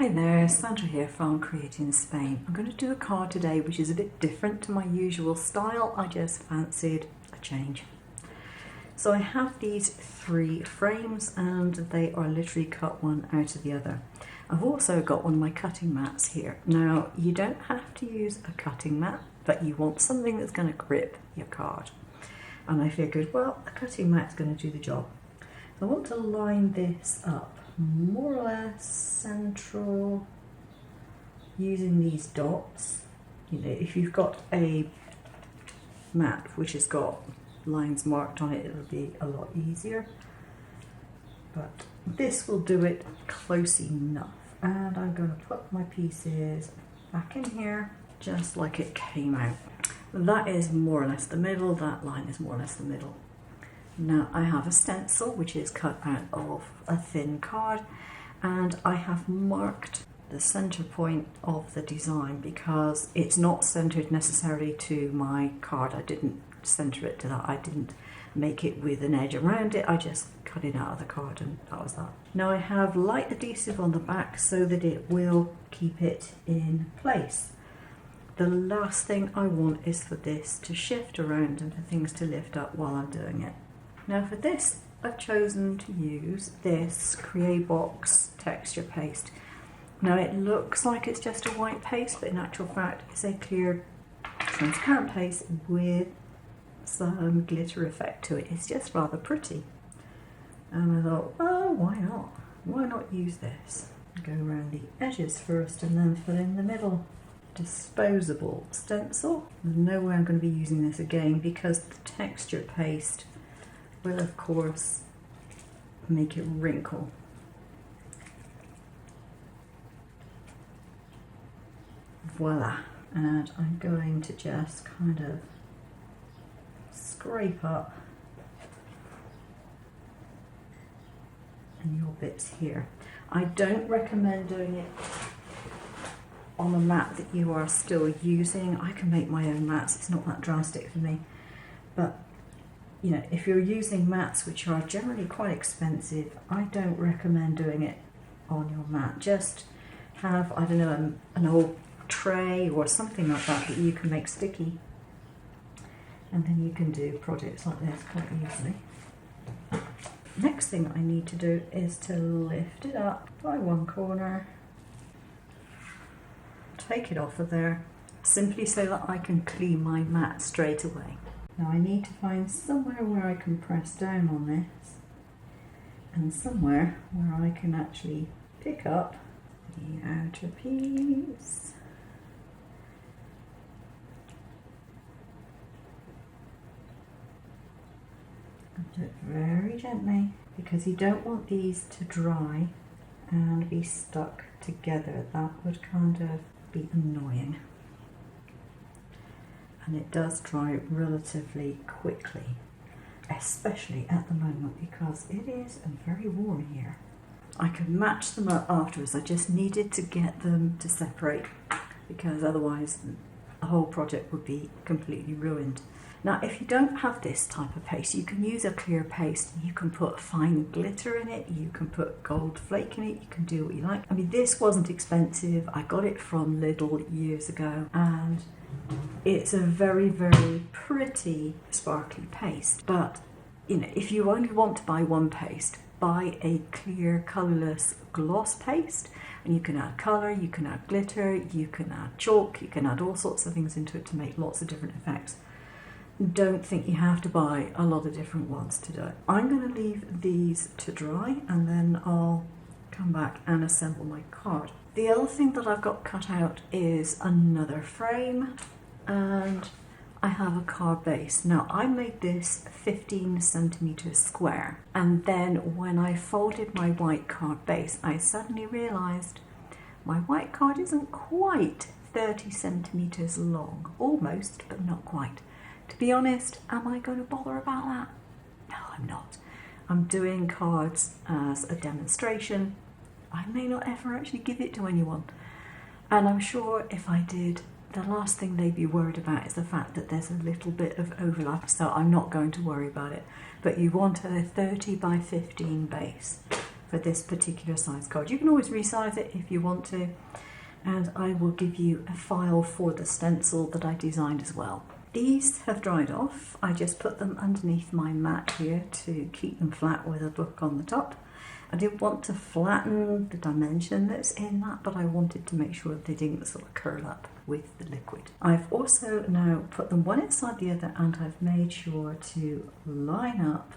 Hi there, Sandra here from createinspain. I'm going to do a card today which is a bit different to my usual style. I just fancied a change. So I have these 3 frames and they are literally cut one out of the other. I've also got one of my cutting mats here. Now you don't have to use a cutting mat, but you want something that's going to grip your card. And I figured, well, a cutting mat's going to do the job. So I want to line this up more or less central using these dots. You know, if you've got a mat which has got lines marked on it, it'll be a lot easier, but this will do it close enough. And I'm going to put my pieces back in here just like it came out. That is more or less the middle, that line is more or less the middle. Now I have a stencil which is cut out of a thin card, and I have marked the center point of the design because it's not centered necessarily to my card. I didn't center it to that. I didn't make it with an edge around it. I just cut it out of the card and that was that. Now I have light adhesive on the back so that it will keep it in place. The last thing I want is for this to shift around and for things to lift up while I'm doing it. Now for this, I've chosen to use this Createbox texture paste. Now it looks like it's just a white paste, but in actual fact it's a clear transparent paste with some glitter effect to it. It's just rather pretty. And I thought, oh, why not? Why not use this? Go around the edges first and then fill in the middle. Disposable stencil. There's no way I'm going to be using this again because the texture paste will of course make it wrinkle. Voila. And I'm going to just kind of scrape up in your bits here. I don't recommend doing it on a mat that you are still using. I can make my own mats, it's not that drastic for me, but you know, if you're using mats which are generally quite expensive, I don't recommend doing it on your mat. Just have, I don't know, an old tray or something like that that you can make sticky, and then you can do projects like this quite easily. Next thing I need to do is to lift it up by one corner, take it off of there, simply so that I can clean my mat straight away. Now I need to find somewhere where I can press down on this and somewhere where I can actually pick up the outer piece. And do it very gently because you don't want these to dry and be stuck together. That would kind of be annoying. And it does dry relatively quickly, especially at the moment because it is very warm here. I could match them up afterwards, I just needed to get them to separate because otherwise the whole project would be completely ruined. Now if you don't have this type of paste, you can use a clear paste. You can put fine glitter in it, you can put gold flake in it, you can do what you like. I mean, this wasn't expensive. I got it from Lidl years ago and it's a very, very pretty sparkly paste. But you know, if you only want to buy one paste, buy a clear colourless gloss paste, and you can add colour, you can add glitter, you can add chalk, you can add all sorts of things into it to make lots of different effects. Don't think you have to buy a lot of different ones to do it. I'm going to leave these to dry and then I'll come back and assemble my card. The other thing that I've got cut out is another frame, and I have a card base. Now I made this 15 centimeters square, and then when I folded my white card base I suddenly realized my white card isn't quite 30 centimeters long. Almost, but not quite. To be honest, am I going to bother about that? No, I'm not. I'm doing cards as a demonstration. I may not ever actually give it to anyone. And I'm sure if I did, the last thing they'd be worried about is the fact that there's a little bit of overlap, so I'm not going to worry about it. But you want a 30 by 15 base. for this particular size card. You can always resize it if you want to, and I will give you a file for the stencil that I designed as well. These have dried off. I just put them underneath my mat here to keep them flat with a book on the top. I didn't want to flatten the dimension that's in that, but I wanted to make sure they didn't sort of curl up with the liquid. I've also now put them one inside the other, and I've made sure to line up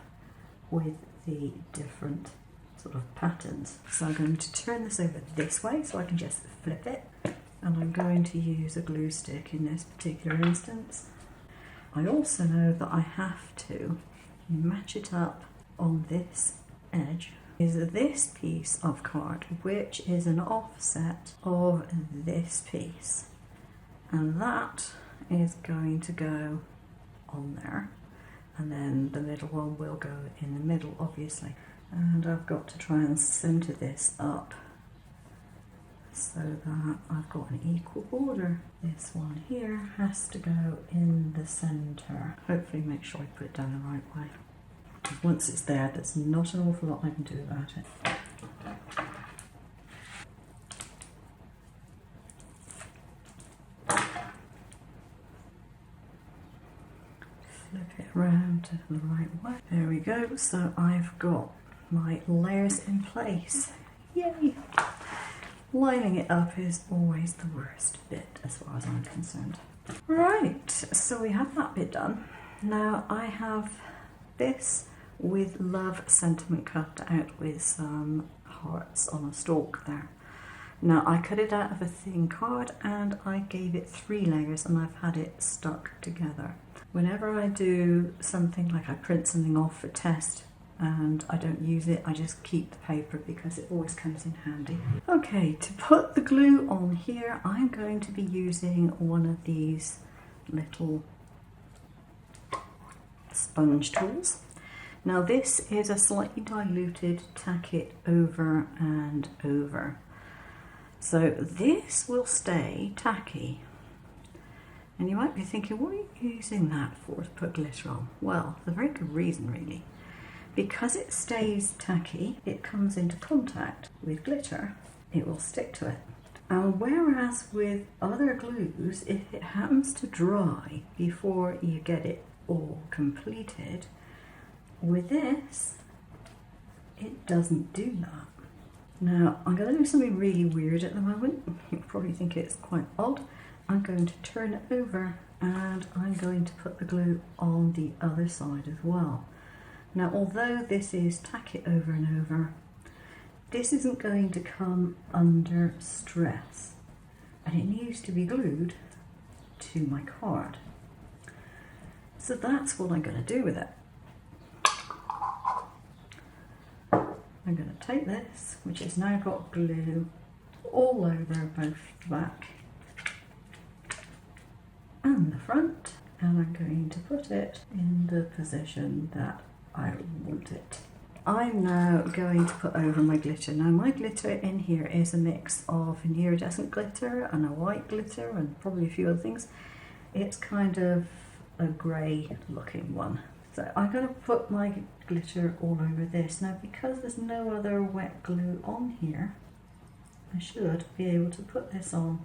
with the different sort of patterns. So I'm going to turn this over this way so I can just flip it, and I'm going to use a glue stick in this particular instance. I also know that I have to match it up on this edge. Is this piece of card, which is an offset of this piece, and that is going to go on there, and then the middle one will go in the middle, obviously. And I've got to try and center this up so that I've got an equal border. This one here has to go in the center. Hopefully make sure I put it down the right way. Once it's there, there's not an awful lot I can do about it. Flip it around to the right way. There we go. So I've got my layers in place. Yay! Lining it up is always the worst bit as far as I'm concerned. Right, so we have that bit done. Now I have this with love sentiment cut out with some hearts on a stalk there. Now I cut it out of a thin card and I gave it 3 layers, and I've had it stuck together. Whenever I do something like I print something off for test and I don't use it, I just keep the paper because it always comes in handy. Okay, to put the glue on here, I'm going to be using one of these little sponge tools. Now this is a slightly diluted tack it over and over. So this will stay tacky. And you might be thinking, what are you using that for to put glitter on? Well, there's a very good reason really. Because it stays tacky, it comes into contact with glitter, it will stick to it. And whereas with other glues, if it happens to dry before you get it all completed, with this, it doesn't do that. Now, I'm going to do something really weird at the moment. You'll probably think it's quite odd. I'm going to turn it over and I'm going to put the glue on the other side as well. Now, although this is tack it over and over, this isn't going to come under stress, and it needs to be glued to my card. So that's what I'm going to do with it. I'm going to take this, which has now got glue all over both the back and the front, and I'm going to put it in the position that I want it. I'm now going to put over my glitter. Now my glitter in here is a mix of an iridescent glitter and a white glitter and probably a few other things. It's kind of a grey looking one. So I'm going to put my glitter all over this. Now because there's no other wet glue on here, I should be able to put this on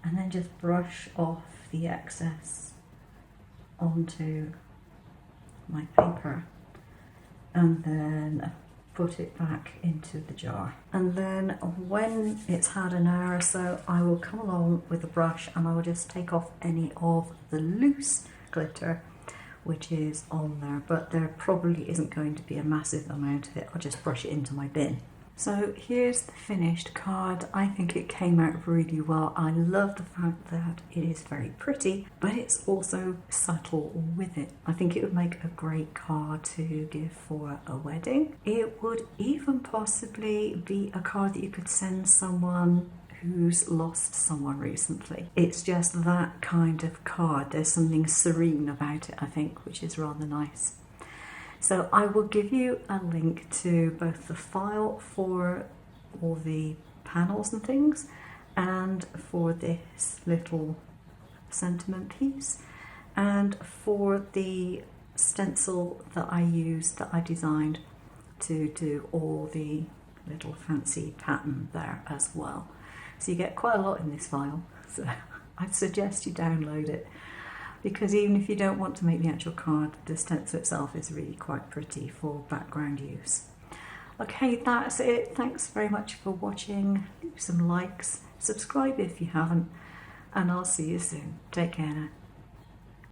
and then just brush off the excess onto my paper and then put it back into the jar. And then when it's had an hour or so, I will come along with a brush and I will just take off any of the loose glitter which is on there, but there probably isn't going to be a massive amount of it. I'll just brush it into my bin. So here's the finished card. I think it came out really well. I love the fact that it is very pretty, but it's also subtle with it. I think it would make a great card to give for a wedding. It would even possibly be a card that you could send someone who's lost someone recently. It's just that kind of card. There's something serene about it, I think, which is rather nice. So I will give you a link to both the file for all the panels and things and for this little sentiment piece and for the stencil that I used, that I designed to do all the little fancy pattern there as well. So you get quite a lot in this file, so I'd suggest you download it, because even if you don't want to make the actual card, the stencil itself is really quite pretty for background use. Okay, that's it. Thanks very much for watching. Leave some likes, subscribe if you haven't, and I'll see you soon. Take care now.